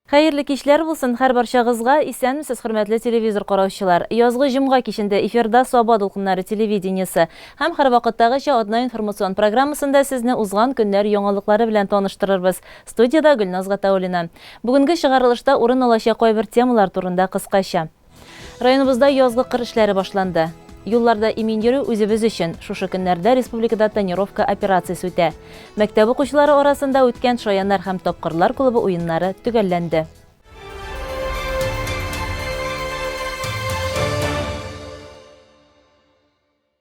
Хәерле кичләр булсын һәр барчагызга, исәнмесез, хөрмәтле телевизор караучылар. Язгы җомга кичендә эфирда Саба дулкыннары телевидениесе һәм һәр вакыттагыча одна информацион программасында сезне узган көннәр яңалыклары белән таныштырырбыз. Студияда Гөлназ Гатауллина. Бүгенге чыгарылышта урын алачак кайбер темалар турында кыскача. Районыбызда язгы кыр эшләре башланды. Юлларда имен йөрү үзебез өчен. Шушы көннәрдә республикада тонировка операциясе үтә. Мәктәп укучылары арасында үткән шаяннар һәм тапкырлар клубы уеннары төгәлләнде.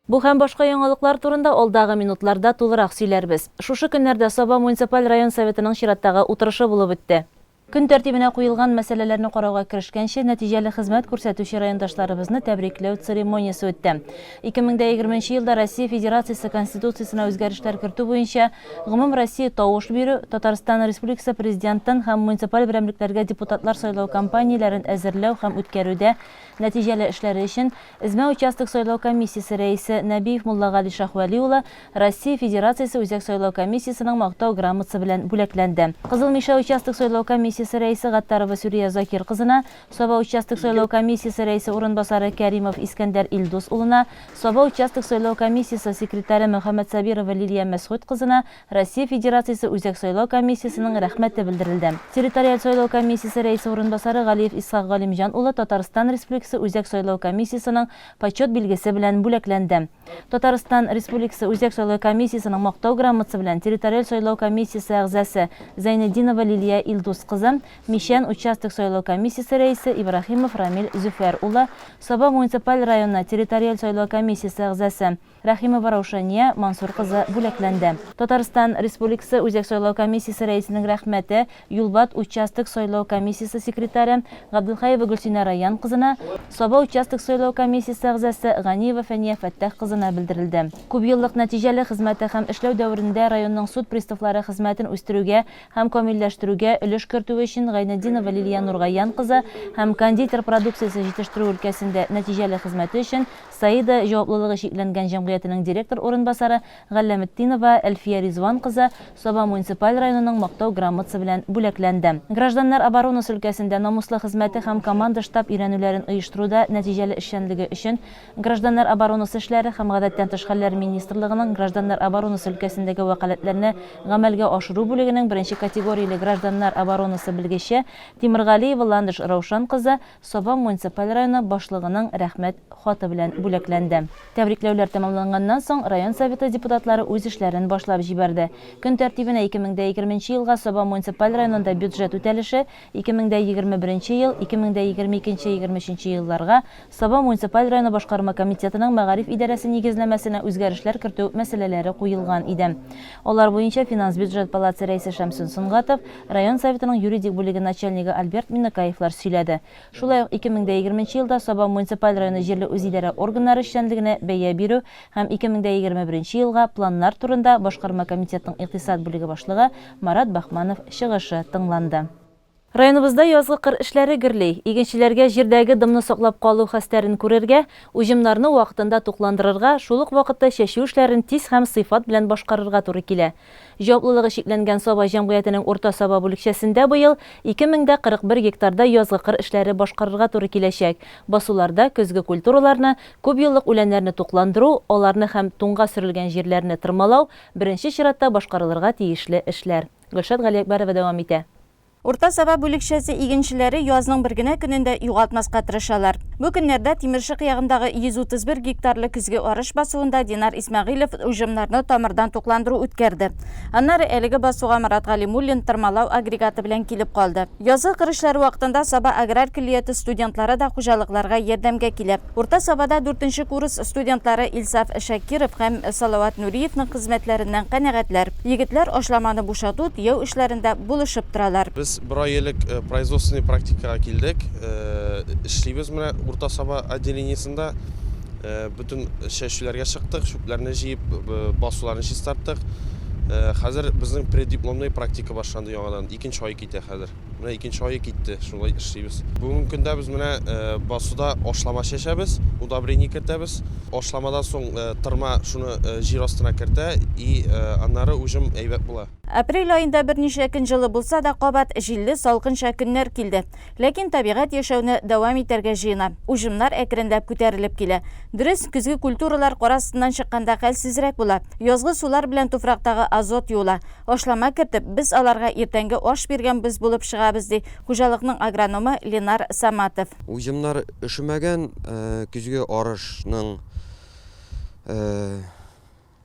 Бу һәм башка яңалыклар турында алдагы минутларда тулырак сөйләрбез. Шушы көннәрдә Саба муниципаль район советының чираттагы утырышы булып үтте. Көн тәртибенә куелган мәсьәләләрне карауга керешкәнче нәтиҗәле хезмәт күрсәтүче райондашларыбызны тәбрикләү церемониясе үтте. 2020 елда Россия Федерациясе Конституциясына үзгәрешләр кертү буенча Гомум Россия тавыш бирү, Татарстан Республикасы Президентын һәм муниципаль берәмлекләргә депутатлар сайлау кампанияләрен әзерләү һәм үткәрүдә нәтиҗәле эшләре өчен Эзмә участок сайлау комиссиясе рәисе Нәбиев Муллагали Шахвали улы Россия Федерациясе үзәк сайлау комиссиясының мактау грамотасы белән бүләкләнде. Кызыл Миша участок сайлау комиссиясе рәисе Гаттарова Сүрия Закир кызына, Саба участок сайлау комиссиясе рәисе урынбасары Кәримов Искәндәр Илдус улына, Саба участок сайлау комиссиясе секретаре Мөхәммәд Сабирова Лилия Мәсгуд кызына Россия Федерациясе үзәк сайлау комиссиясының рәхмәте белдерелде. Территориаль сайлау комиссиясе рәисе урынбасары Галиев Исхак Галимҗан улы Татарстан Республикасы үзәк сайлау комиссиясының почет билгесе белән бүләкләнде. Татарстан Республикасы үзәк сайлау комиссиясының мактау грамотасы белән территориаль сайлау комиссиясе әгъзасы Зайнетдинова Лилия Илдус кызы, Мишән участок сайлау комиссиясе рәисе Ибрахимов Рамил Зөфәр улы, Саба муниципаль районына территориаль сайлау комиссиясе әгъзасы Рәхимова Раушания Мансур кызы бүләкләнде. Татарстан Республикасы үзәк сайлау комиссиясе рәисенең рәхмәте Юлбат участок сайлау комиссиясе секретаре Габдулхаева Гөлсинә Раян кызына, Саба участок сайлау комиссиясе әгъзасы Ганиева Фәния Фәттах кызына белдерелде. Күп еллык нәтиҗәле хезмәте һәм эшләү дәверендә районның суд приставлары хезмәтен үстерүгә һәм камилләштерүгә өлеш кертү өчен Гайнетдинова Лилия Нургаян кызы һәм кондитер продукциясе җитештерү өлкәсендә нәтиҗәле хезмәте өчен Саида җаваплылыгы шикләнгән җәмгыятенең директор урынбасары Галләметдинова Әлфия Ризван кызы Саба муниципаль районының мактау грамотасы белән бүләкләнде. Гражданнар оборонасы өлкәсендә намуслы хезмәте һәм команда штаб өйрәнүләрен оештыруда нәтиҗәле эшчәнлеге өчен Гражданнар оборонасы эшләре һәм гадәттән тыш хәлләр министрлыгының Гражданнар оборонасы өлкәсендәге вәкаләтләрне гамәлгә ашыру бүлегенең беренче категорияле Гражданнар оборонасы белгече Тимергалиева Ландыш Раушан кызы Саба муниципаль районы башлыгының рәхмәт хаты белән бүләкләнде. Тәбрикләүләр тәмамланганнан соң район советы депутатлары үз эшләрен башлап җибәрде. Көн тәртибенә 2020 елга Саба муниципаль районында бюджет үтәлеше, 2021 ел, 2022-2023 елларга Саба муниципаль районы башкарма комитетының мәгариф идарәсе нигезләмәсенә үзгәрешләр кертү мәсьәләләре куелган иде. Алар буенча финанс бюджет палатасы рәисе Шәмсүн Сунгатов, район советының юридик бүлеге начальнигы Альберт Минакаевлар сөйләде. Шулай ук 2020 елда Саба муниципаль районы җирле үзидарә органнары эшчәнлегенә бәя бирү һәм 2021 елга планнар турында башкарма комитетының икътисад бүлеге башлыгы Марат Бахманов чыгышы тыңланды. Районыбызда язгы кыр эшләре гөрлей. Игенчеләргә җирдәге дымны саклап калу хәстәрен күрергә, уҗымнарны вакытында тукландырырга, шул ук вакытта чәчү эшләрен тиз һәм сыйфат белән башкарырга туры килә. Җаваплылыгы шикләнгән Саба җәмгыятенең урта Саба бүлекчәсендә быел 2041 гектарда язгы кыр эшләре башкарырга туры киләчәк. Басуларда көзге культураларны, күп еллык үләннәрне тукландыру, аларны һәм туңга сөрелгән җирләрне тырмалау беренче чиратта башкарылырга тиешле эшләр. Гөлшат Галиәкбәрова дәвам итә. Урта Саба бүлекчәсе игенчеләре язның бер генә көнендә югалтмаска тырышалар. Бу көннәрдә Тимершык ягындагы 131 гектарлы көзге арыш басуында Динар Исмәгыйлов уҗымнарны тамырдан тукландыру үткәрде. Аннары әлеге басуга Марат Галимуллин тырмалау агрегаты белән килеп калды. Язгы кыр эшләре вакытында Саба аграр киллияте студентлары да хуҗалыкларга ярдәмгә килә. Урта Сабада 4нче курс студентлары Илсаф Шакиров һәм Салават Нуриевның хезмәтләреннән канәгатьләр. Егетләр ашламаны бушату, тияү эшләрендә булышып торалар. Bir ay yıllık производственный практикаға келдік. Эшлейбіз менә Урта Саба отделениесында bütün шәшүләргә чыктык, шүкләрне җыеп, басуларны чистарттык. Хәзер безнең преддипломный практика башланды яңадан. 2нче ай китә хәзер. Менә 2нче ай китте, шулай эшлибез. Бүгенге көндә без менә басуда ашлама чәчәбез, удобрение кертәбез. Ашламадан соң тырма шуны җир астына кертә и аннары уҗым әйбәт була. Апрель айында берничә көн жылы булса да кабат җилле салкынча көннәр килде. Ләкин табигать яшәүне дәвам итәргә җыена. Уҗымнар әкренләп күтәрелеп килә. Дөрес, көзге культуралар карасыннан чыкканда хәлсезрәк була. Язгы сулар белән туфрактагы азот юла. Ашлама кертеп, без аларга иртәнге аш биргәнбез булып чыгабыз, ди хуҗалыкның агрономы Ленар Саматов. Уҗымнар өшемәгән, көзге арышның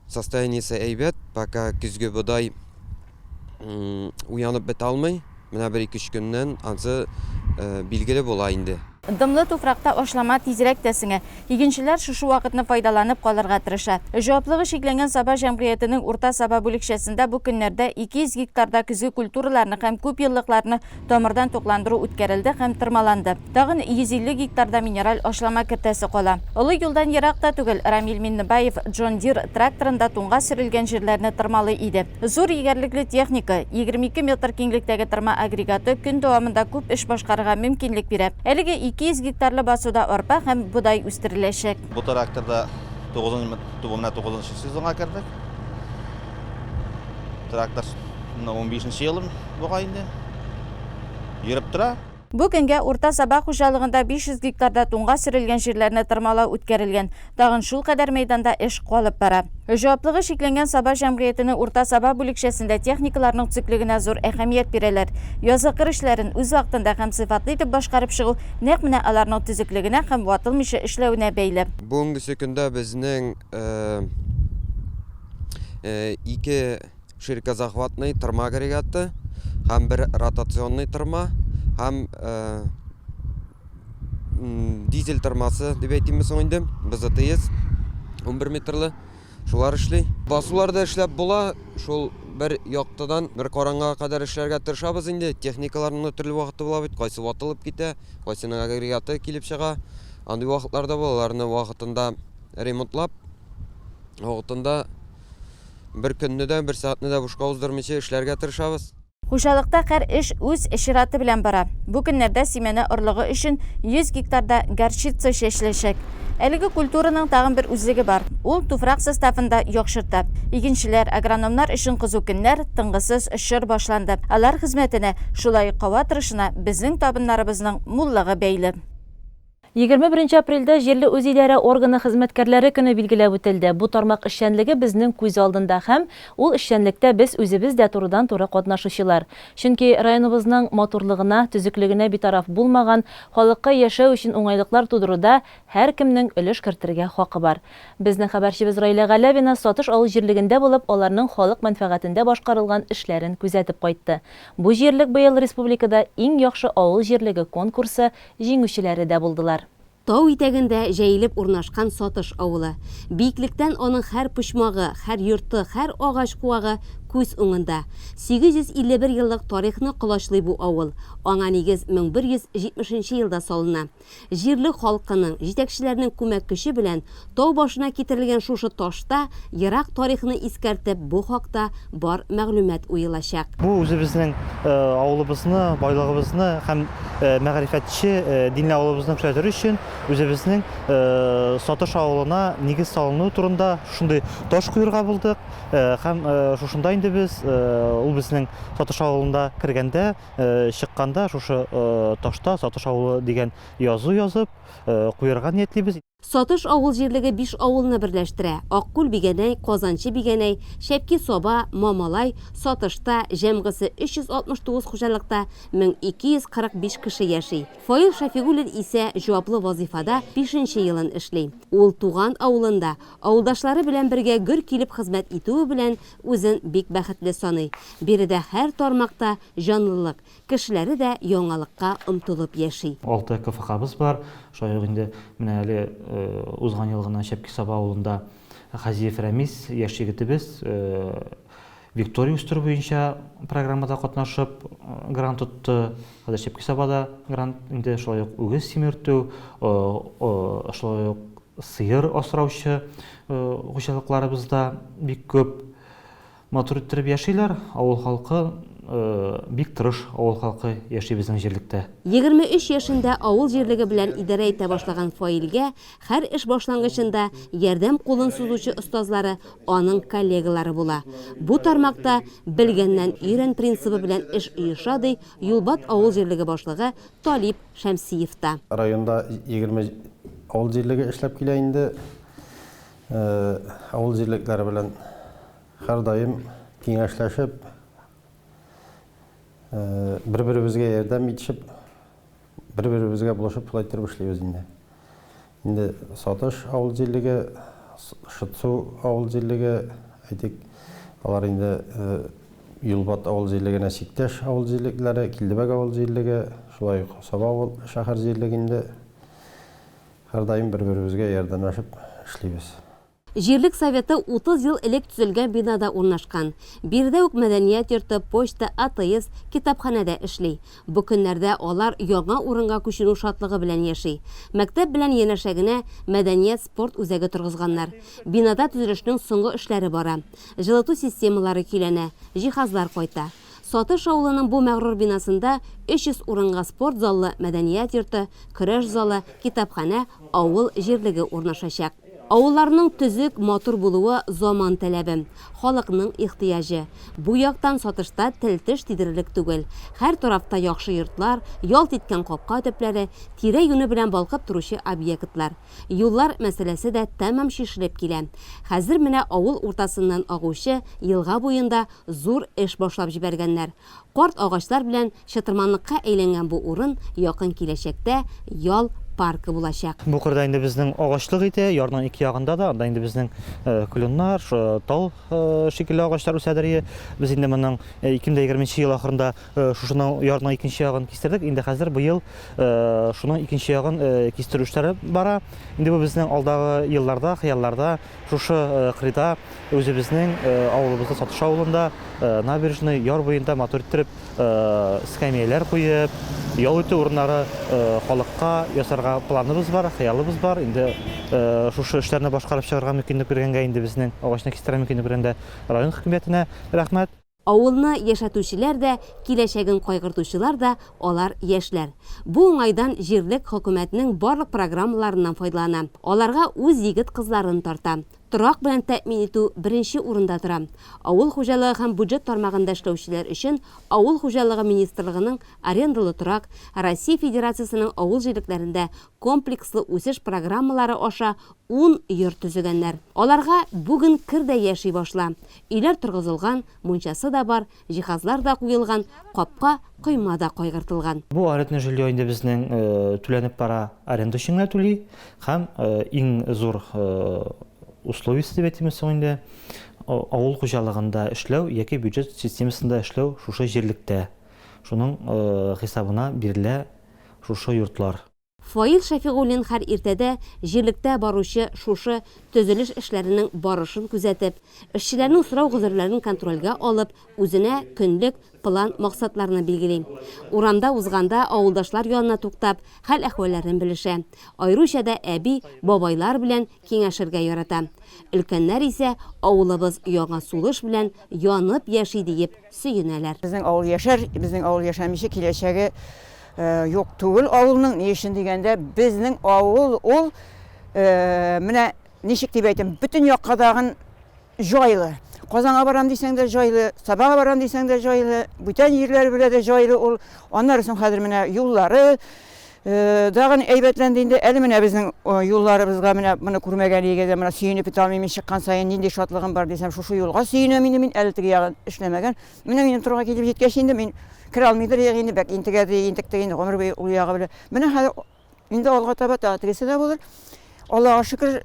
состояниесе әйбәт, пока көзге бодай уянып бетә алмый. Менә 1-2 көннән ансы билгеле була инде. Дымлы туфракта ашлама тизрәк тәсеңә. Игенчеләр шушы вакытны файдаланып калырга тырыша. Җаваплыгы шикләнгән Саба җәмгыятенең урта Саба бүлекчәсендә бу көннәрдә 200 гектарда көзге культураларны һәм күп еллыкларны тамырдан тукландыру үткәрелде һәм тырмаланды. Тагын 150 гектарда минераль ашлама кертәсе кала. Олы юлдан еракта түгел, Рамил Миннебаев Джон Дир тракторында туңга сөрелгән җирләрне тырмалый иде. Зур егәрлекле техника, 22 метр киңлектәге тырма агрегаты көн дәвамында күп эш башкарырга мөмкинлек бирә. Әлеге 200 гектарлы басуда арпа һәм будай үстереләчәк. Бу тракторда 9 сезонга кірдік. Трактор 15 елым буга инде. Йөреп тора. Бу көнгә урта Саба хуҗалыгында 500 гектарда туңга сөрелгән җирләрне тырмалау үткәрелгән. Тагын шул кадәр мәйданда эш калып бара. Җаваплыгы шикләнгән Саба җәмгыятенең урта Саба бүлекчәсендә техникаларның цикленә зур әһәмият бирәләр. Язгы кыр эшләрен үз вакытында һәм сыйфатлы итеп башкарып чыгу нәкъ менә аларның төзеклегенә һәм ватылмыйча эшләвенә бәйле. Бүгенге көндә безнең 2 ширкозахватный тырма агрегаты һәм 1 ротационный тырма һәм дизель тырмасы дип әйтимез инде. Без 11 метрлы шулар эшли. Басуларда эшләп була. Шул бер яктыдан бер караңга кадәр эшләргә тырышабыз инде. Техникаларның төрле вакыты була бит. Кайсы ватылып китә, кайсының агрегаты килеп чыга. Андый вакытларда булаларны вакытында ремонтлап, вакытында бер көнне дә, бер сәгатне дә бушка уздырмыйча эшләргә тырышабыз. Хуҗалыкта һәр эш үз чираты белән бара. Бу көннәрдә семена орлыгы өчен 100 гектарда горчица чәчеләчәк. Әлеге культураның тагын бер үзлеге бар. Ул туфрак составында яхшырта. Игенчеләр, агрономнар өчен кызу көннәр, тынгысыз эшер башланды. Алар хезмәтенә, шулай кава тырышына безнең табыннарыбызның муллыгы бәйле. 21 апрельдә җирле үзидарә органы хезмәткәрләре көне билгеләп үтелде. Бу тармак эшчәнлеге безнең күз алдында һәм ул эшчәнлектә без үзебез дә турыдан-туры катнашучылар. Чөнки районыбызның матурлыгына, төзеклегенә битараф булмаган, халыкка яшәү өчен уңайлыклар тудыруда һәркемнең өлеш кертергә хакы бар. Безнең хәбәрчебез Раилә Галәвина Сатыш авыл җирлегендә булып, аларның халык мәнфәгатендә башкарылган эшләрен күзәтеп кайтты. Бу җирлек быел республикада иң яхшы авыл җирлеге конкурсы җиңүчеләре дә булдылар. Тау итәгендә җәелеп урнашкан Сатыш авылы. Биеклектән аның һәр почмагы, һәр йорты, һәр агач куагы күз уңында. 851 еллык тарихны кылачлый бу авыл. Аңа нигез 1170 елда салына. Җирле халкының, җитәкчеләрнең күмәк көче белән тау башына китерелгән шушы ташта ерак тарихны искәртеп бу хакта бар мәгълүмат уелачак. Бу үзебезнең авылыбызны, байлыгыбызны һәм мәгърифәтче динле авылыбызны күрсәтер өчен үзебезнең Сатыш авылына нигез салыну турында шундый таш куярга булдык һәм шушында инде без ул безнең Сатыш авылында кергәндә, чыкканда шушы ташта Сатыш авылы дигән язу язып куярга ниятлибез. Сатыш авыл җирлеге 5 авылны берләштерә. Аккүл Бигәнәй, Казанчы Бигәнәй, Шәпки Соба, Мамалай, Сатышта җәмгысе 369 хуҗалыкта 1245 кеше яши. Фаил Шафигуллин исә җаваплы вазифада 5нче елын эшли. Ул туган авылында авылдашлары белән бергә гөр килеп хезмәт итүе белән үзен бик бәхетле саный. Биредә һәр тармакта җанлылык, кешеләре дә яңалыкка омтылып яши. 6 КФКбыз бар. Шулай инде менә әле узган елгына Шәпки Соба авылында Хазиев Рамис яшь егетебез Виктория үстерү буенча программада катнашып грант тотты. Хәзер Шәпки Собада грант инде шулай ук үгез симертү, шулай ук сыер асраучы хуҗалыкларыбызда бик күп матур иттереп яшиләр. Авыл халкы бик тырыш авыл халкы яши безнең җирлектә. 23 яшында авыл җирлеге белән идарә итә башлаган Фаилгә һәр эш башлангычында ярдәм кулын сузучы остазлары аның коллегалары була. Бу тармакта белгәннән өйрән принцибы белән эш оеша ди Юлбат авыл җирлеге башлыгы Талип Шәмсиев та. Районда 20 авыл җирлеге эшләп килә инде. Авыл җирлекләре белән һәр даим киңәшләшеп, бер-беребезгә ярдәм итешеп, бер-беребезгә булышып шулай торып эшлибез инде. Инде Сатыш авыл җирлеге, Шытсу авыл җирлеге, әйтик, алар инде Юлбат авыл җирлегенә сиктәш авыл җирлекләре, Килдебәк авыл җирлеге, шулай Саба авыл шәһәр җирлегендә һәр даим бер-беребезгә ярдәмләшеп эшлибез. Җирлек советы 30 ел элек төзелгән бинада урнашкан. Бирдә үк мәдәният йорты, почта, АТС, китапханәдә эшли. Бу көннәрдә алар яңа урынга күчерү шатлыгы белән яши. Мәктәп белән янәшәгенә мәдәният спорт үзәге торгызганнар. Бинада төзелешнең соңгы эшләре бара. Җылыту системалары көйләнә, җиһазлар кайта. Сатыш авылының бу мәгърур бинасында 300 урынга спорт залы, мәдәният йорты, көрәш залы, китапханә, авыл җирлеге урнашачак. Авылларның төзек, матур булуы заман таләбе, халыкның ихтыяҗы. Бу яктан Сатышта тел-теш тидерерлек түгел. Һәр тарафта яхшы йортлар, ялт иткән капка төпләре, тирә-юне белән балкып торучы объектлар. Юллар мәсьәләсе дә тәмам шишелеп килә. Хәзер менә авыл уртасыннан агучы елга буенда зур эш башлап җибәргәннәр. Карт агачлар белән чытырманлыкка әйләнгән бу урын якын киләчәктә ял паркы булачак. Бу кырда инде безнең агачлык ите, ярның ике ягында да, анда инде безнең көлөннәр, тал шикелле агачлар үсәдер. Без инде моның 2020 ел ахырында шушының ярның икенче ягын кистердек. Инде хәзер быел шуның икенче ягын кистерү эшләре бара. Инде бу безнең алдагы елларда, хыялларда шушы кырда үзебезнең авылыбызда, Сатыш авылында набережный яр буенда матур иттереп скамеялар куеп, ял итү урыннары халыкка ясарга планыбыз бар, хыялыбыз бар. Инде шушы эшләрне башкарып чыгарга мөмкинлек биргәнгә инде безнең агачны кистерә мөмкинлек биргәндә район хөкүмәтенә рәхмәт. Авылны яшәтүчеләр дә, киләчәген кайгыртучылар да алар яшьләр. Бу уңайдан җирлек хөкүмәтнең барлык программаларыннан файдалана. Аларга үз егет кызларын тарта. Торак белән тәэмин итү беренче урында тора. Авыл хуҗалыгы һәм бюджет тармагында эшләүчеләр өчен Авыл хуҗалыгы министрлыгының арендалы торак, Россия Федерациясының авыл җирлекләрендә комплекслы үсеш программалары аша 10 йорт төзегәннәр. Аларга бүген кирдә яши башла. Өйләр торгызылган, мунчасы да бар, җиһазлар да куелган, капка, койма да кайгыртылган. Бу арендный жилье инде безнең түләнеп бара аренда өчен түли һәм иң зур условиясы дип әйтәбез инде авыл хуҗалыгында эшләү яки бюджет системасында эшләү шушы җирлектә. Шуның хисабына бирелә шушы йортлар. Фаил Шәфигуллин һәр иртәдә җирлектә баручы шушы төзелеш эшләренең барышын күзәтеп, эшчеләрнең сорау гозерләрен контрольгә алып, үзенә көнлек план максатларны билгели. Урамда узганда авылдашлар янына туктап, хәл әхвәлләрен белешә. Айруча да әби, бабайлар белән киңәшергә ярата. Өлкәннәр исә авылыбыз яңа сулыш белән янып яши диеп сөенәләр. Безнең авыл яшәр, безнең авыл яшәмичә киләчәге юк түгел. Авылның ни өчен дигәндә, безнең авыл ул менә ничек дип әйтәм, бүтән яккадагын җайлы. Казанга барам дисәң дә җайлы, Сабага барам дисәң дә җайлы, бүтән җирләр белән дә җайлы ул. Аннары соң хәзер менә юллары дагын әйбәтләнде инде. Әле менә безнең юлларыбызга менә моны күрмәгән егеде менә сөенеп тәмамый чыккан саен нинди шатлыгым бар дисәм, шушы юлга сөенәм инде мин, әле теге ягын эшләмәгән. Менә минем турга килеп җиткәч инде мин кирә алмыйдыр инде, бәк интегәде, интекте инде гомер буе ул ягы белән. Менә хәзер инде алга таба тәгътисе дә булыр. Аллага шөкер.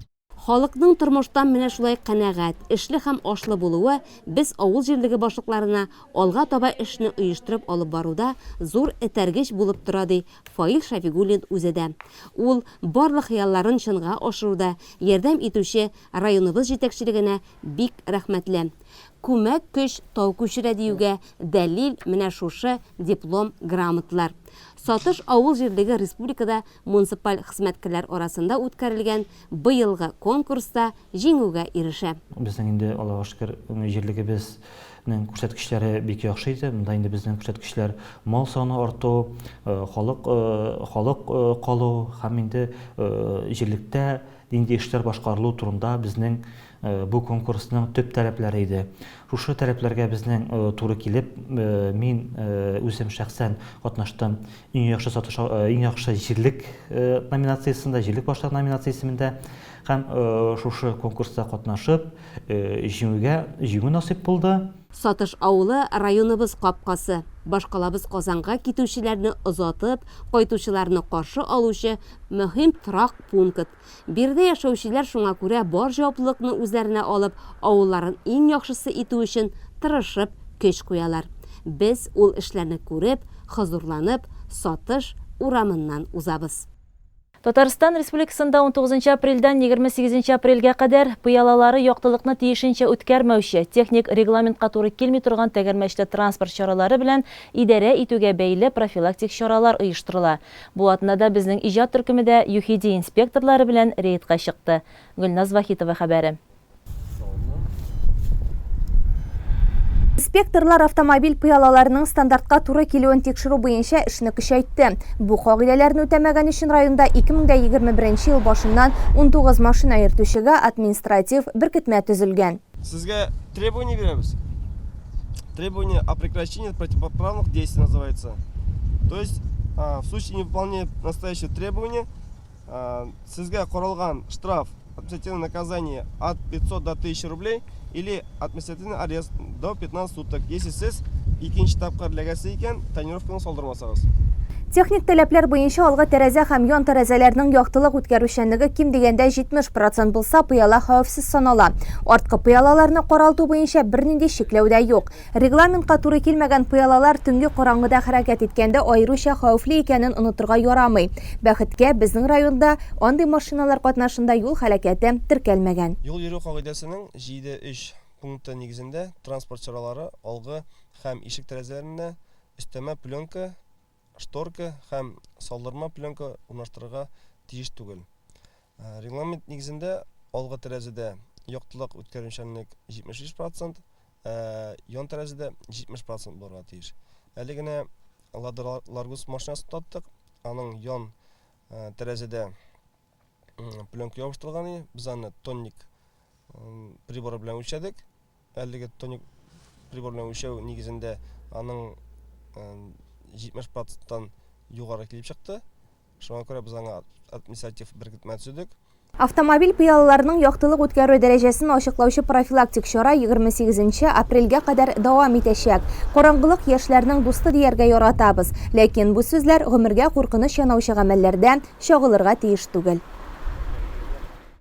Халыкның тормыштан менә шулай канәгать, эшле һәм ашлы булуы без авыл җирлеге башлыкларына алга таба эшне оештырып алып баруда зур этәргеч булып тора ди Фаил Шәфигуллин үзе дә. Ул барлык хыялларын чынга ашыруда ярдәм итүче районыбыз җитәкчелегенә бик рәхмәтле. Күмәк көч тау күчерә диюгә дәлил менә шушы диплом, грамотлар. Сатыш авыл җирлеге республикада муниципаль хезмәткәрләр арасында үткәрелгән быелгы конкурста җиңүгә ирешә. Безнең инде Аллага шөкер җирлегебез күрсәткечләре бик яхшы иде. Монда инде безнең күрсәткечләр мал саны арту, халык калу һәм инде җирлектә нинди эшләр башкарылу турында безнең бу конкурсның төп таләпләре иде. Шушы таләпләргә безнең туры килеп, мин үзем шәхсән катнаштым иң яхшы җирлек номинациясендә, җирлек башлык номинациясендә һәм шушы конкурста катнашып, җиңү насыйп булды. Сатыш авылы районыбыз капкасы. Башкалабыз Казанга китүчеләрне озатып, кайтучыларны каршы алучы мөһим торак пункт. Бирдә яшәүчеләр шуңа күрә бар җаваплылыкны үзләренә алып, авылларын иң яхшысы итү өчен тырышып, көч куялар. Без ул эшләрне күреп, хозурланып, сатыш урамыннан узабыз. Татарстан Республикасында 19 апрельдән 28 апрельгә кадәр пыялалары яктылыкны тиешенчә үткәрмәүче, техник регламентка туры килми торган тәгәрмәчле транспорт чаралары белән идарә итүгә бәйле профилактик чаралар оештырыла. Бу атнада безнең иҗат төркемендә ЮХИДИ инспекторлары белән рейдка чыкты. Гөлназ Вахитова хәбәре. Инспекторлар автомобиль пыялаларының стандартка туры килүен тикшерү буенча эшне көчәйтте. Бу кагыйдәләрне үтәмәгән өчен районда 2021 ел башыннан 19 машина йөртүчегә административ беркетмә төзелгән. Сезгә требование бирәбез. Требование о прекращении противоправных действий называется. То есть, в случае невыполнения настоящего требования, сезгә каралган штраф, административное наказание от 500 до 1000 рублей или административный арест до 15 суток, если сез икенче тапкыр ләгәсе икән, тонировканы салдырмасагыз. Техник таләпләр буенча алгы тәрәзә һәм ян тәрәзәләрнең яктылык үткәрүчәнлеге ким дигәндә 70% булса, пыяла хәвефсез санала. Арткы пыялаларны каралту буенча бернинди шикләү дә юк. Регламентка туры килмәгән пыялалар төнге караңгыда хәрәкәт иткәндә аеруча хәвефле икәнен онытырга ярамый. Бәхеткә, безнең районда андый машиналар катнашында юл һәлакәте теркәлмәгән. Юл йөрү кагыйдәсенең 7.3 пункты нигезендә транспорт чаралары алгы һәм ишек тәрәзәләренә өстәмә пленка, шторка һәм салдырма пленка урнаштырырга тиеш түгел. Регламент нигезендә алгы тәрәзәдә яктылык үткәрүчәнлек 73%, ян тәрәзәдә 70% булырга тиеш. Әле генә Lada Largus машинасын таттык, аның ян тәрәзәдә пленка ябыштырылган иде. Без аны тонник приборы белән үлчәдек. Әлеге тонник прибор белән үлчәү нигезендә аның 70%-тан югары килеп чыкты. Шуңа күрә без аңа административ беркетмә төзедек. Автомобиль пыялаларының яктылык үткәрү дәрәҗәсен ачыклаучы профилактик чара 28 апрельгә кадәр дәвам итәчәк. Караңгылык яшьләрнең дусты дияргә яратабыз, ләкин бу сүзләр гомергә куркыныч янаучы гамәлләрдә чагылырга тиеш түгел.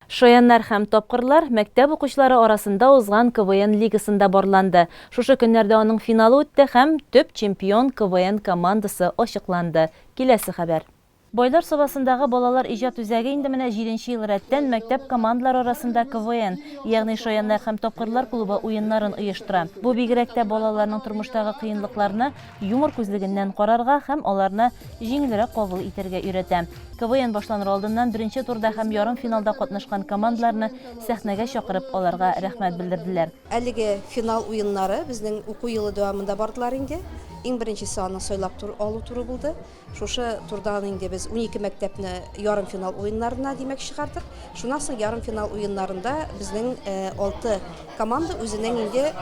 Шаяннар һәм тапкырлар мәктәп укучылары арасында узган КВН лигасында барланды. Шушы көннәрдә аның финалы үтте һәм төп чемпион КВН командасы ачыкланды. Киләсе хәбәр. Бойлар собасындагы балалар иҗат үзәге инде менә 7нче ел рәттән мәктәп командалар арасында КВН, ягъни шаяннар һәм тапкырлар клубы уеннарын оештыра. Бу бигрәк тә балаларның тормыштагы кыенлыкларны юмор күзлегеннән карарга һәм аларны җиңелрәк кабул итәргә өйрәтә. КВН башланыр алдыннан беренче турда һәм ярым финалда катнашкан командаларны сәхнәгә чакырып, аларга рәхмәт белдерделәр. Әлеге финал уеннары безнең уку елы дәвамында бардылар инде. Иң беренчесе аны сайлап алу туры булды. Шушы турдан инде без 12 мәктәпне ярым финал уеннарына димәк чыгардык. Шуннан соң ярым финал уеннарында безнең 6 команда үзенең инде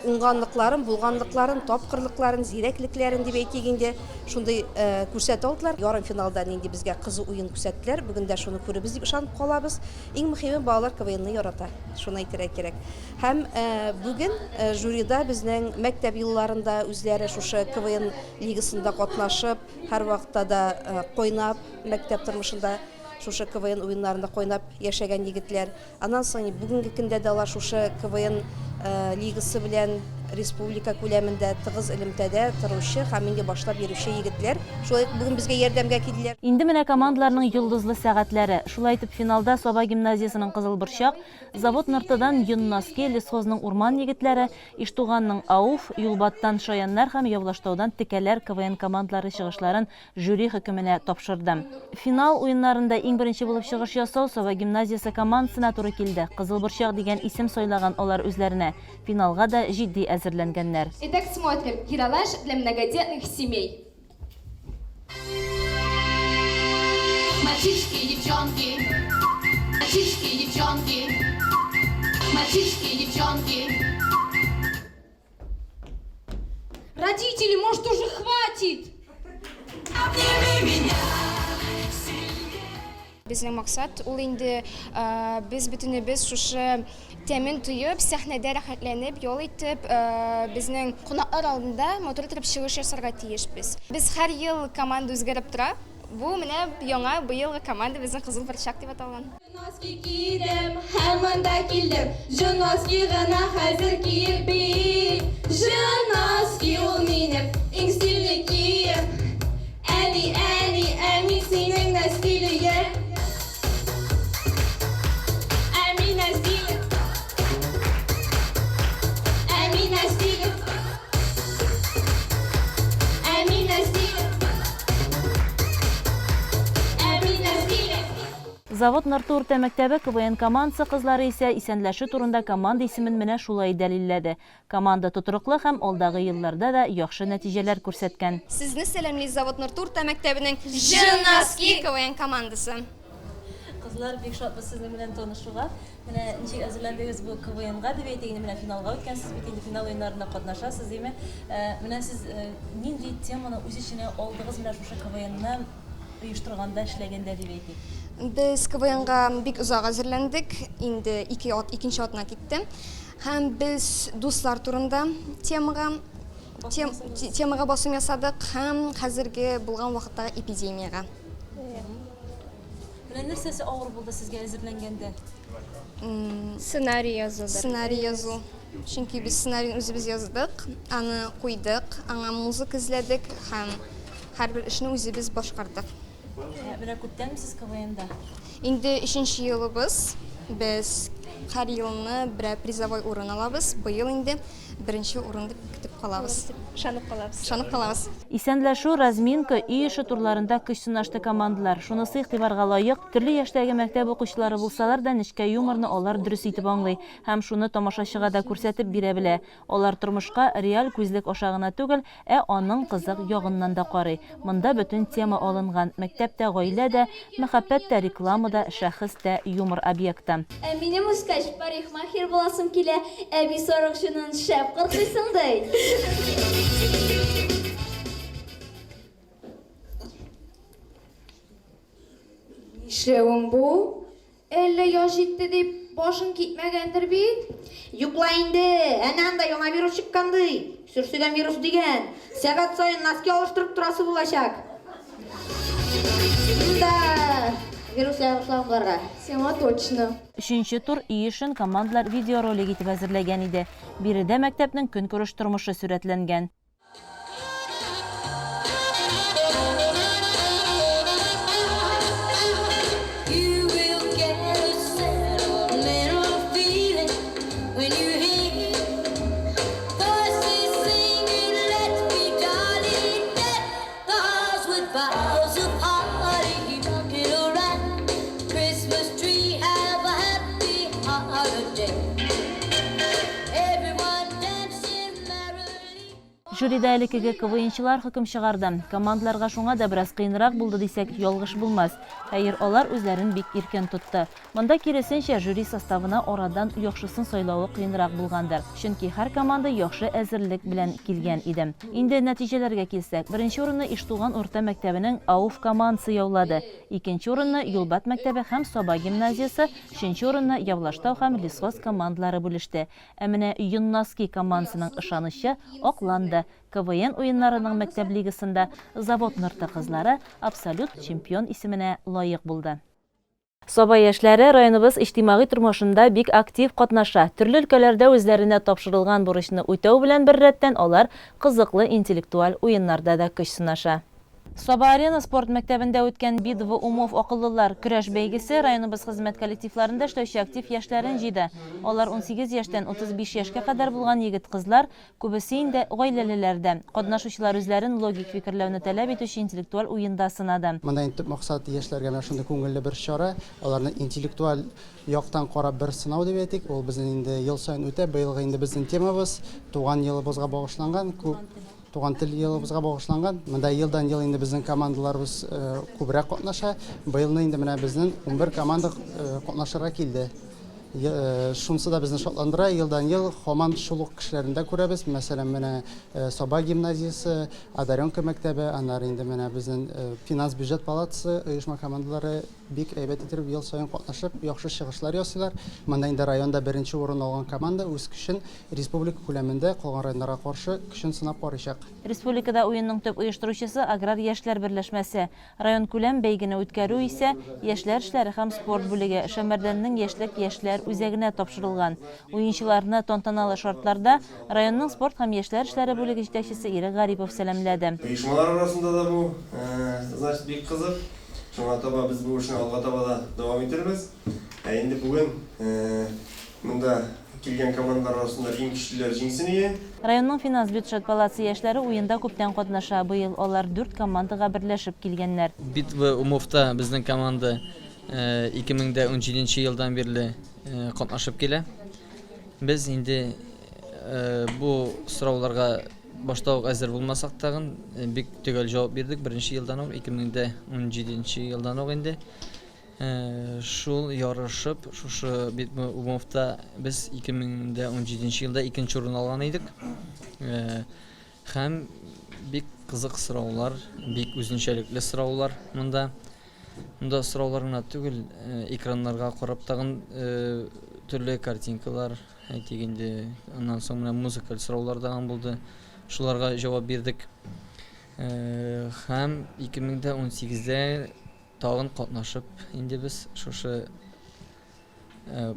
уңганлыкларын, булганлыкларын, тапкырлыкларын, зирәклекләрен дип әйтик инде шундый күрсәтә алдылар. Ярым финалда инде безгә кызу уен күрсәттеләр. Бүген дә шуны күребез дип ышанып калабыз. Иң мөһиме балалар КВНны ярата. Шуны әйтергә кирәк. Һәм бүген жюрида безнең мәктәп елларында үзләре шушы КВН лигасында катнашып, һәр вакытта да койнап, мәктәп тормышында шушы КВН уеннарында койнап яшәгән егетләр. Аннан соң бүгенге көндә дә алар шушы КВН лигасы белән республика күләмендә тыгыз элемтәдә торучы һәм инде башлап йөрүче егетләр. Шулай бүген безгә ярдәмгә килделәр. Инде менә командаларның йолдызлы сәгатьләре. Шулай итеп финалда Саба гимназиясының Кызыл Борчак, Завод Ныртыдан Юннаски лесхозның Урман егетләре, Иштуганның Ауф, Юлбаттан Шаяннар һәм Явлаштаудан Текәләр КВН командалары чыгышларын жюри хөкеменә тапшырды. Финал уеннарында иң беренче булып чыгыш ясау Саба гимназиясе командасына туры килде. Кызыл Борчак дигән исем сайлаган алар үзләренә. Финалга да җитди әзерләнгәннәр. Итак, смотрим. Ералаш для многодетных семей. Мальчишки и девчонки. Мальчишки и девчонки. Мальчишки и девчонки. Родители, может, уже хватит? Обними меня. Безнең максат ул инде без бөтенебез шушы тәмен туеп, сәхнәдә рәхәтләнеп, ял итеп, безнең кунаклар алдында мотор итеп чыгыш ясарга тиешбез. Без һәр ел команда үзгәреп тора. Бу менә яңа быелгы команда безнең Кызыл Борчак дип аталган. Носки кидем, һәм да килдем. Носки гына хәзер киеп бит. Носки ул минем иң стильле кием. Әни синең дә стильлең. Завод Норты урта мәктәбе КВН командасы кызлары исә исәнләшү турында команда исемен менә шулай дәлилләде. Команда тотрыклы һәм алдагы елларда да яхшы нәтиҗәләр күрсәткән. Сезне сәламлый Завод Норты урта мәктәбенең Носки КВН командасы. Кызлар, бик шатбыз сезнең белән танышуга. Менә ничек әзерләндегез бу КВНга дип әйтик, менә финалга үткәнсез, бит инде финал уеннарында катнашасыз, диме? Менә сез нинди теманы үз иченә алдыгыз менә шушы КВНны оештырганда, эшләгәндә дип әйтик? Без КВНга бик озак әзерләндек, инде икенче атна китте. Һәм без дуслар турында темага басым ясадык һәм хәзерге булган вакыттагы эпидемияга. Менә нәрсәсе авыр булды сезгә әзерләнгәндә? Сценарий язу. Чөнки без сценарийны үзебез яздык, аны куйдык, аңа музыка эзләдек һәм һәрбер эшне үзебез башкардык. Менә күптән сез КВНда? Инде 3нче елыбыз. Без һәр елны бер призовой урын алабыз. Быел инде 1нче урынды көтеп калабыз. Шанып калабыз. Исәнләшү, разминка, үй эше турларында көч сынашты командалар. Шунысы игътибарга лаек. Төрле яшьтәге мәктәп укучылары булсалар да, нечкә юморны алар дөрес итеп аңлый һәм шуны тамашачыга да күрсәтеп бирә белә. Алар тормышка реаль күзлек ашагына түгел, аның кызык ягыннан да карый. Монда бөтен тема алынган. Мәктәптә гаилә дә, мәхәббәт тә, реклама да, шәхес тә, юмор объекты. Минем үскәч парикмахер буласым килә, әби сарыкчының шәп кыркысыңдай. Нишләвең бу? Әллә яш җитте дип башың китмәгәндер бит? Юкла инде, әнә анда яңа вирус чыкканды. Сүрсегән вирус дигән. Сәгать сайын носки алыштырып торасы булачак. Да, вирус яшлаганга. Сиңа точно. 3нче тур үй эшен командалар видеоролик итеп әзерләгән иде. Биредә мәктәпнең көнкүреш тормышы сүрәтләнгән. Жюрида элекеге КВНчылар хөкем чыгарды. Командаларга шуңа да бераз кыйнрак булды дисәк, ялгыш булмас. Хәер, алар үзләрен бик иркен тотты. Монда киресенчә жюри составына арадан яхшысын сайлауы кыйнрак булгандыр. Чөнки һәр команда яхшы әзерлек белән килгән иде. Инде нәтиҗәләргә килсәк, 1нче урынны Иштуган урта мәктәбенең АУФ командасы яулады. 2нче урынны Юлбат мәктәбе һәм Саба гимназиясе, 3нче урынны Явлаштау һәм Лесхоз командалары бүлеште. Ә менә Носки командасының ышанычы акланды. КВН уеннарының мәктәп лигасында Завод Норты кызлары абсолют чемпион исеменә лаек булды. Саба яшьләре районыбыз иҗтимагый тормышында бик актив катнаша. Төрле өлкәләрдә үзләренә тапшырылган бурычны үтәү белән бер рәттән алар кызыклы интеллектуаль уеннарда да көч сынаша. Соба-Арена спорт мәктәбендә үткән Бидва Умов акыллылар көрәш бәйгесе районыбыз хезмәт коллективларында эшләүче актив яшьләрен җыйды. Алар 18 яшьтән 35 яшькә кадәр булган егет-кызлар, күбесе инде гаиләлеләрдә. Катнашучылар үзләрен логик фикерләүне таләп итүче интеллектуаль уенда сынады. Монда төп максат яшьләргә шундый күңелле бер чара, аларны интеллектуаль яктан карап бер сынау дип әйтик. Ул безнең инде ел саен үтә, быелгы инде безнең темабыз туган елыбызга багышланган, туган тел елыбызга багышланган. Монда елдан ел инде безнең командаларыбыз күбрәк катнаша. Быелны инде менә безнең 11 команда катнашырга килде. Шунсы да безне шатландыра. Елдан ел һаман шул ук кешеләрендә күрәбез. Мәсәлән, менә Соба гимназиясе, Адаренка мәктәбе, аннары инде менә безнең финанс бюджет палатасы, оешма командалары бик әйбәт итеп ел саен катнашып, яхшы чыгышлар ясыйлар. Монда инде районда беренче урын алган команда үз көчен республика күләмендә калган районнарга каршы көчен сынап карыйчак. Республикада уенның төп оештыручысы Аграр яшьләр берләшмәсе. Район күләм бәйгене үткәрү исә яшьләр эшләре һәм спорт бүлеге Шәмәрдәннең яшьлек яшьләр үзәгенә тапшырылган. Уенчыларны тантаналы шартларда районның спорт һәм яшьләр эшләре бүлеге җитәкчесе Ира Гарипов сәламләде. Оешмалар арасында да бу, значит, бик кызык. Шуңа таба біз бу эшне алга таба да дәвам итәрбез. Инде бүген монда килгән командалар арасында иң көчлеләр җиңсен. Районның финанс бюджет палатасы яшьләре уенда күптән катнаша. Быел алар 4 командага берләшеп килгәннәр. Битва Умовта безнең команда 2017 елдан бирле катнашып килә. Без инде бу сорауларга башта ук әзер булмасак тагын бик төгәл җавап бирдек. Беренче елдан ук 2017 елдан ук инде шул ярышып, шушы Битва Умовта без 2017 елда икенче урын алган идек. Һәм бик кызык сораулар, бик үзенчәлекле сораулар монда. Монда сораулар гына түгел, экраннарга карап тагын төрле картинкалар, әйтегенде, аннан соң менә музыкаль сораулар да булды. Шуларга җавап бирдек. Һәм 2018дә тагын катнашып, инде без шушы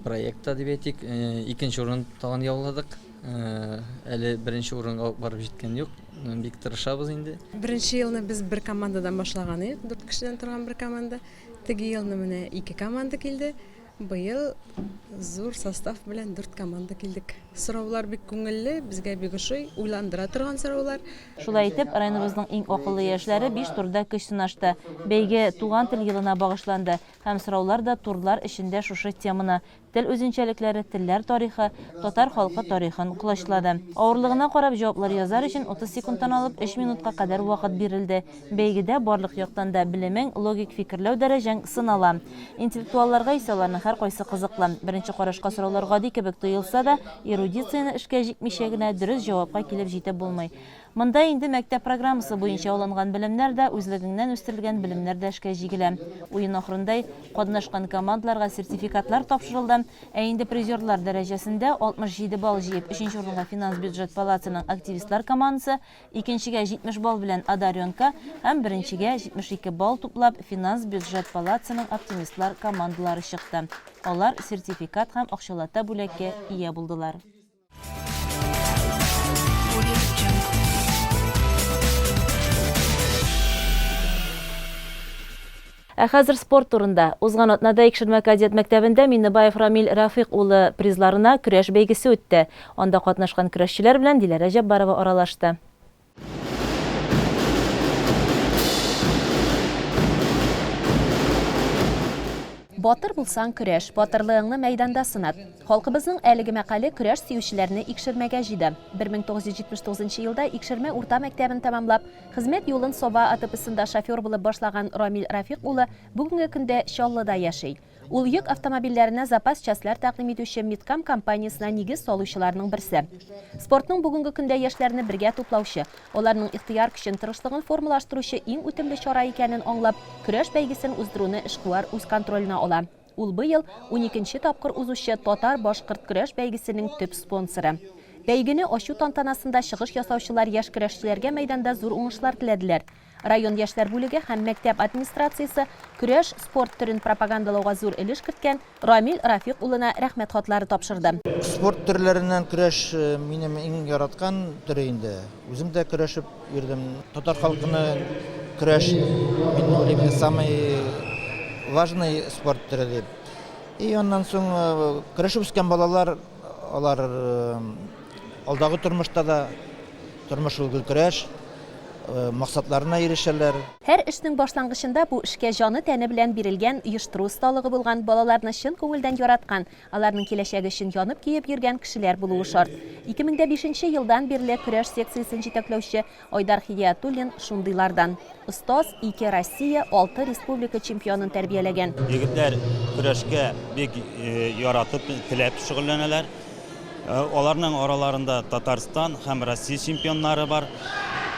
проектта дип әйтик, икенче урын тагын яуладык. Әле беренче урынга барып җиткән юк. Бик тырышабыз инде. Беренче елны без бер командадан башлаган идек, 4 кешедән торган бер команда. Теге елны менә 2 команда килде. Быел зур состав белән 4 команда килдек. Сораулар бик күңелле, безгә бик ошый, уйландыра торган сораулар. Шулай итеп, районыбызның иң акыллы яшьләре 5 турда көч сынашты. Бәйге туган тел елына багышланды һәм сораулар да турлар эчендә шушы теманы тел үзенчәлекләре, телләр тарихы, татар халкы тарихын кулачлады. Авырлыгына карап җаваплар язар өчен 30 секундтан алып 3 минутка кадәр вакыт бирелде. Бәйгедә барлык яктан да белемең, логик фикерләү дәрәҗәң сынала. Интеллектуалларга исә аларның һәр кайсы кызыклы. Беренче карашка сораулар гади кебек тоелса да, эрудицияне эшкә җикмичә генә дөрес җавапка килеп җитеп булмый. Монда инде мәктәп программасы буенча алынган белемнәр дә, үзлегеннән үстерелгән белемнәр дә эшкә җигелә. Уен ахырында катнашкан командаларга сертификатлар тапшырылды, ә инде призерлар дәрәҗәсендә 67 балл җыеп, 3нче урынга финанс бюджет палатасының активистлар командасы, 2нчегә 70 балл белән Адаренка һәм 1нчегә 72 балл туплап финанс бюджет палатасының оптимистлар командалары чыкты. Алар сертификат һәм акчалата бүләккә ия булдылар. Хәзер спорт турында. Узган атнада Икшермә кадет мәктәбендә Миннебаев Рамил Рафиq улы призларына көрәш бәйгесе үтте. Анда катнашкан көрәшчеләр белән Диләрә Җаббарова аралашты. Батыр булсаң көрәш, батырлыгыңны мәйданда сынат. Халкыбызның әлеге мәкале көрәш сөючеләрне Икшермәгә җыйды. 1979 елда Икшермә урта мәктәбен тәмамлап, хезмәт юлын Соба АТПсында шофер булып башлаган Рамил Рафиq улы бүгенге көндә Чаллыда яши. Ул йөк автомобильләренә запас частьләр тәкъдим итүче Миткам компаниясына нигез салучыларның берсе. Спортның бүгенге көндә яшьләрне бергә туплаучы, аларның ихтыяр көчен, тырышлыгын формалаштыручы иң үтемле чара икәнен аңлап, көрәш бәйгесен уздыруны эшкуар үз контролена ала. Ул быел 12нче тапкыр узучы Татар-Башкорт көрәш бәйгесенең төп спонсоры. Бәйгене ачу тантанасында чыгыш ясаучылар яшь көрәшчеләргә мәйданда зур уңышлар теләделәр. Район яшьләр бүлеге һәм мәктәп администрациясе көрәш спорт төрен пропагандалауга зур өлеш керткән Рамил Рафиq улына рәхмәт хатлары тапшырды. Спорт төрләреннән көрәш минем иң яраткан төре инде. Үзем дә көрәшеп йөрдем. Татар халкыны күрәш, мен ойлаймын, самый важный спорт түрі деп. И ондан соң күрәшіп өскен балалар, алар алдағы тұрмышта да тұрмыш үлгіл күрәш, мақсатларына ирешәләр. Һәр эшнең башлангычында бу эшкә җаны тәне белән бирелгән, оештыру осталыгы булган, балаларны чын күңелдән яраткан, аларның киләчәге өчен янып киеп йөргән кешеләр булуы шарт. 2005 елдан бирле көрәш секциясын җитәкләүче Айдар Хиятуллин шундыйлардан. Остаз 2 Россия, 6 республика чемпионын тәрбияләгән. Егетләр көрәшкә бик яратып, теләп шөгыльләнәләр. Аларның араларында Татарстан һәм Россия чемпионнары бар.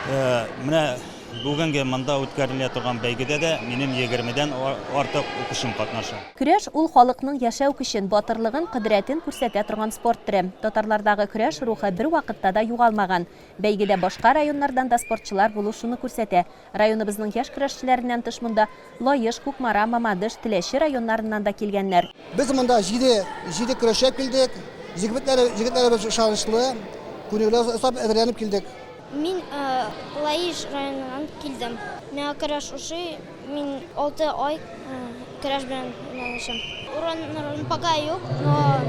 Менә бүгенге монда үткәрелә торган бәйгедә дә минем 20дән артык укучым катнаша. Көрәш ул халыкның яшәү көчен, батырлыгын, кыдрәтен күрсәтә торган спорт төре. Татарлардагы көрәш рухы бер вакытта да югалмаган. Бәйгедә башка районнардан да спортчылар булу шуны күрсәтә. Районыбызның яшь көрәшчеләреннән тыш монда Лаеш, Кукмара, Мамадыш, Теләче районнарыннан да килгәннәр. Без монда 7 көрәшче килдек. Җегетләребез шанычлы, күңелле сап әзерләнеп килдек. Мин Лаиш районынан килдем. Мен көрәш ушы, мин 6 ай көрәш белән уйнашам. Урыннарым пока юк, но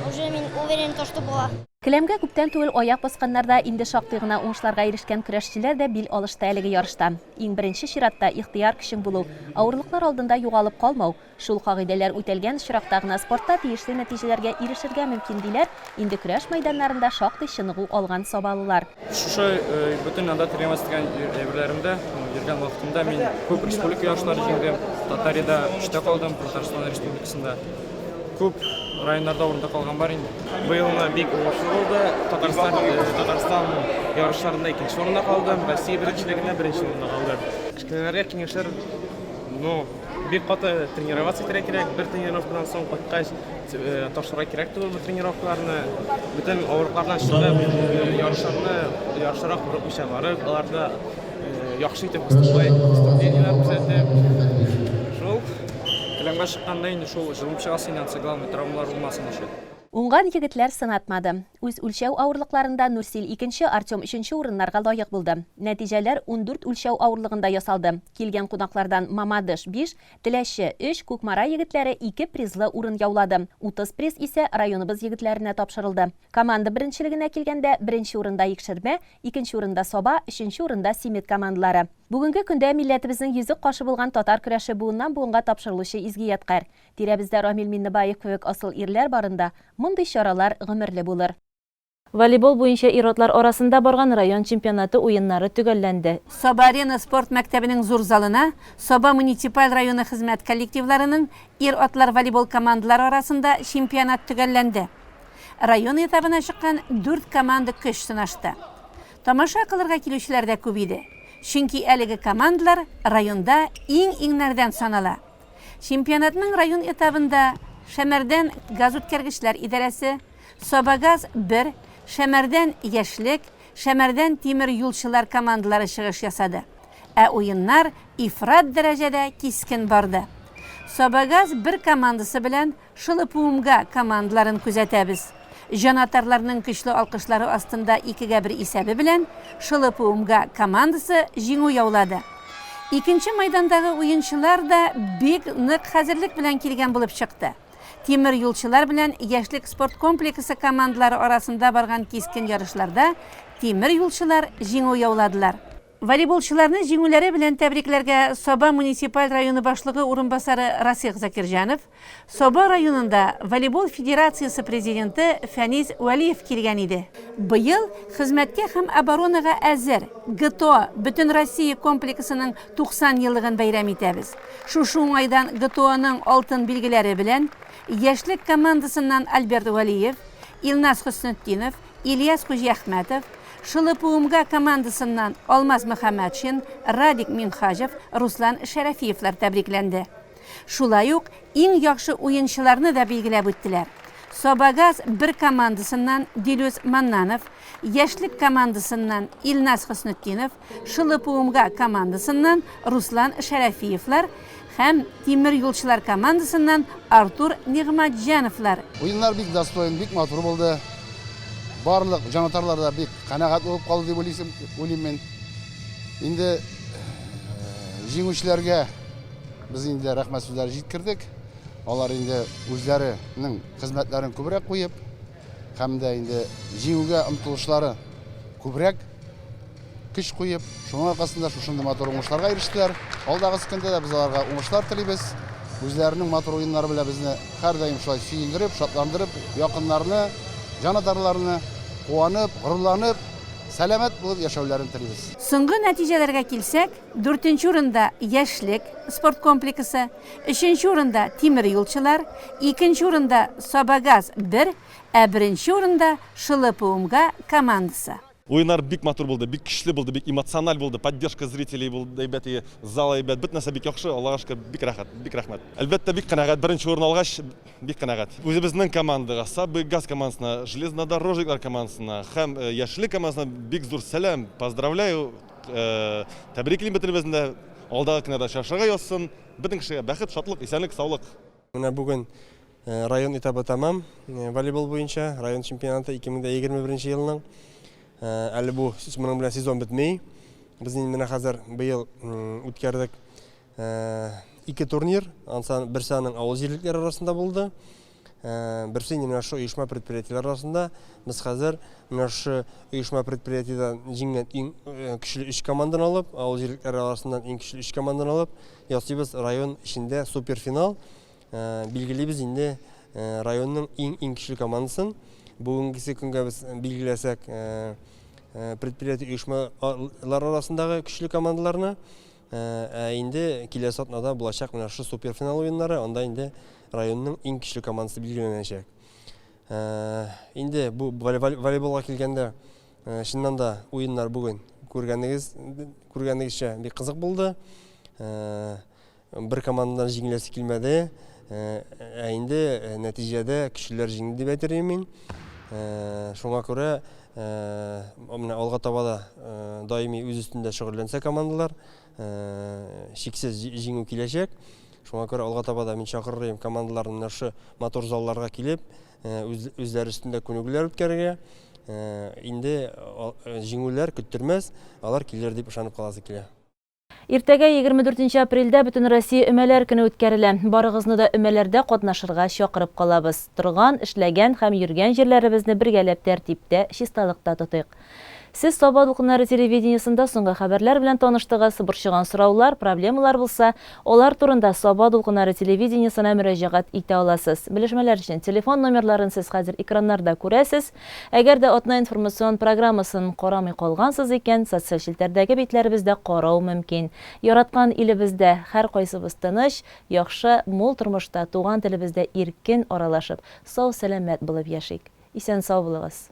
уже мин уверен, что була. Келәмгә күптән түгел аяк басканнарда инде шактый гына уңышларга ирешкән көрәшчеләр дә бил алышты әлеге ярышта. Иң беренче чиратта ихтыяр көчең булу, авырлыклар алдында югалып калмау, шул кагыйдәләр үтәлгән очракта гына спортта тиешле нәтиҗәләргә ирешергә мөмкин диләр инде көрәш мәйданнарында шактый чыныгу алган сабалылар. Шушы бүтән анда тренировка әйберләремдә, йөргән вакытымда мин күп республика ярышлары җиңдем. Татарияда 3тә калдым, Татарстан Республикасында. Күп районнарда урында калган бар инде. Быел бик уңышлы булды. Татарстан ярышларында 2нче урында калдым, Россия беренчелегендә 1нче урында калдым. Кешеләргә киңәшләр, бик каты тренироваться кирәк. Бер тренировкадан соң кайткач ташларга кирәк түгел бу тренировкаларны. Бүтән авырлыклардан чыгып, ярышларга курыкмыйча барып, аларда яхшы итеп выступлениеләр күрсәтеп, шул Келәмгә чыкканда инде шул җылып чыгасыннан главный травмалар булмасын өчен. Уңган егетләр сынатмады. Үз үлчәү авырлыкларында Нурсил 2нче, Артем 3нче урыннарга лаек булды. Нәтиҗәләр 14 үлчәү авырлыгында ясалды. Килгән кунаклардан Мамадыш 5, Теләче 3, Кукмара егетләре 2 призлы урын яулады. 30 приз исә районыбыз егетләренә тапшырылды. Команда беренчелегенә килгәндә 1нче урында Икшермә, 2нче урында Соба, 3нче урында Симит командалары. Бүгенге көндә милләтебезнең йөзек кашы булган татар көрәше буыннан буынга тапшырылучы изге яткар. Тирәбездә Рамил Миннебаев кебек асыл ирләр барында мондый чаралар гомерле булыр. Волейбол буенча иротлар арасында барган район чемпионаты уеннары төгәлләнде. Соба-Арена спорт мәктәбенең зур залына Соба муниципаль районы хезмәт коллективларының ир-атлар волейбол командалары арасында чемпионат төгәлләнде. Район этабына чыккан 4 команда көч сынашты. Тамаша кылырга килүчеләр дә күп иде. Чөнки әлеге командалар районда иң-иңнәрдән санала. Чемпионатның район этабында Шәмәрдән газ үткәргечләр идарәсе, Собагаз 1, Шәмәрдән яшьлек, Шәмәрдән тимер юлчылар командалары чыгыш ясады. Ә уеннар ифрат дәрәҗәдә кискен барды. Собагаз 1 командасы белән Шылыпуымга командаларын күзәтәбез. Җанатарларның көчле алкышлары астында 2-1 исәбе белән Шылыпуымга командасы җиңү яулады. Икенче майдандагы уенчылар да бик нык хәзерлек белән килгән булып чыкты. Тимер юлчылар белән яшьлек спорт комплексы командалары арасында барган кискен ярышларда тимер юлчылар җиңү яуладылар. Волейболчыларны җиңүләре белән тәбрикләргә Соба муниципаль районы башлыгы урынбасары Расих Закирҗанов, Соба районында волейбол федерациясе президенты Фәниз Вәлиев килгән иде. Быел хезмәткә һәм оборонага әзер ГТО бөтен Россия комплексының 90 еллыгын бәйрәм итәбез. Шушы уңайдан ГТОның алтын билгеләре белән яшьлек командасыннан Альберт Вәлиев, Илназ Хөснетдинов, Ильяс Хуҗиәхмәтов, Шылыпуымга командасыннан Алмаз Мөхәммәтшин, Радик Минхажев, Руслан Шәрәфиевлар тәбрикләнде. Шулай ук иң яхшы уенчыларны да билгеләп үттеләр. Собагаз 1 командасыннан Дилүз Маннанов, яшьлек командасыннан Илназ Хөснетдинов, Шылыпуымга командасыннан Руслан Шәрәфиевлар һәм тимер юлчылар командасыннан Артур Нигъмәтҗановлар. Уеннар бик достоин, бик матур булды. Барлык җанатарлар да бик канәгать булып калды дип уйлыйм мен. Инде Җиңүчеләргә без инде рәхмәт сүзләре җиткердек. Алар инде үзләренең хезмәтләрен күбрәк куеп, һәм дә инде җиңүгә омтылышлары күбрәк көч куеп, шуның аркасында шушындый матур уңышларга ирештеләр. Алдагы көндә дә без аларга уңышлар телибез. Үзләренең матур уеннары белән безне һәрдаим шулай сөендереп, шатландырып, якыннарны, җанатарларны куанып, горурланып, сәламәт булып яшәүләрен телибез. Соңгы нәтиҗәләргә килсәк, 4нче урында Яшьлек спорт комплексы, 3нче урында Тимер юлчылар, 2нче урында Сабагаз 1, ә 1нче урында ШЛПУМга командасы. Ойындар бик матур булды, бик көчле булды, бик эмоциональ булды, поддержка зрителей булды, әйбәт, зал әйбәт, бөт нәрсә бик яхшы, Аллага шөкер, бик рәхмәт. Әлбәттә бик канәгать, 1нче урын алгач, бик канәгать. Үзебезнең командага, Сабагаз командасына, Железнодорожниклар командасына һәм Яшьлек командасына бик зур сәлам, поздравляю, тәбриклим бөтенебезне, алдагы көннәрдә шашырга язсын, бөтен кешегә бәхет, шатлык, исәнлек, саулык. Менә бүген район этабы тамам, волейбол буенча, район чемпионаты 2021 елның. Әле бу моның белән сезон бетмәй. Без инде хәзер быел үткәрдек 2 турнир, берсе аның авыл җирлекләре арасында булды. Берсе менә шу оешма предприятиеләр арасында. Без хәзер менә шу оешма предприятиедән җиңгән иң көчле 3 команданы алып, авыл җирлекләре арасыннан иң көчле 3 команданы алып, ясыйбыз район içində суперфинал. Билгелибез инде районның иң көчле командасын. Бүгенге көнгә без билгеләсәк предприятие оешмалар арасындагы көчле командаларны, инде киләсе атнада булачак менә шу суперфинал уеннары, анда инде районның иң көчле командасы билгеләнәчәк. Инде бу волейболга килгәндә, чыннан да уеннар бүген күргәнегезчә бик кызык булды. Бер командадан җиңеләсе килмәде, инде нәтиҗәдә көчлеләр җиңде дип әйтергә мин. Шуңа күрә алга таба да даими үз өстендә шөгыльләнсә командалар, шиксез җиңү киләчәк. Шуңа күрә алга таба да мин чакырырым командаларны шу матур залларга килеп, үзләре өстендә күнегүләр үткәрергә. Инде җиңүләр көттермәс, алар килер дип ышанып каласы килә. Иртәгә 24 апрельдә бөтен Россия өмәләр көне үткәрелә. Барыгызны да өмәләрдә катнашырга чакырып калабыз. Торган, эшләгән һәм йөргән җирләребезне бергәләп тәртиптә, чисталыкта тотыйк. Сез Саба дулкыннары телевидениесында соңгы хәбәрләр белән таныштыгыз. Борчыган сораулар, проблемалар булса, алар турында Саба дулкыннары телевидениесына мөрәҗәгать итә аласыз. Белешмәләр өчен телефон номерларын сез хәзер экраннарда күрәсез. Әгәр дә атна информацион программасын карамый калгансыз икән, социаль челтәрдәге битләребездә карау мөмкин. Яраткан илебездә һәр кайсыбыз тыныч, яхшы, мул тормышта, туган телебездә иркен аралашып, сау-сәламәт булып яшик. Исән сау булыгыз.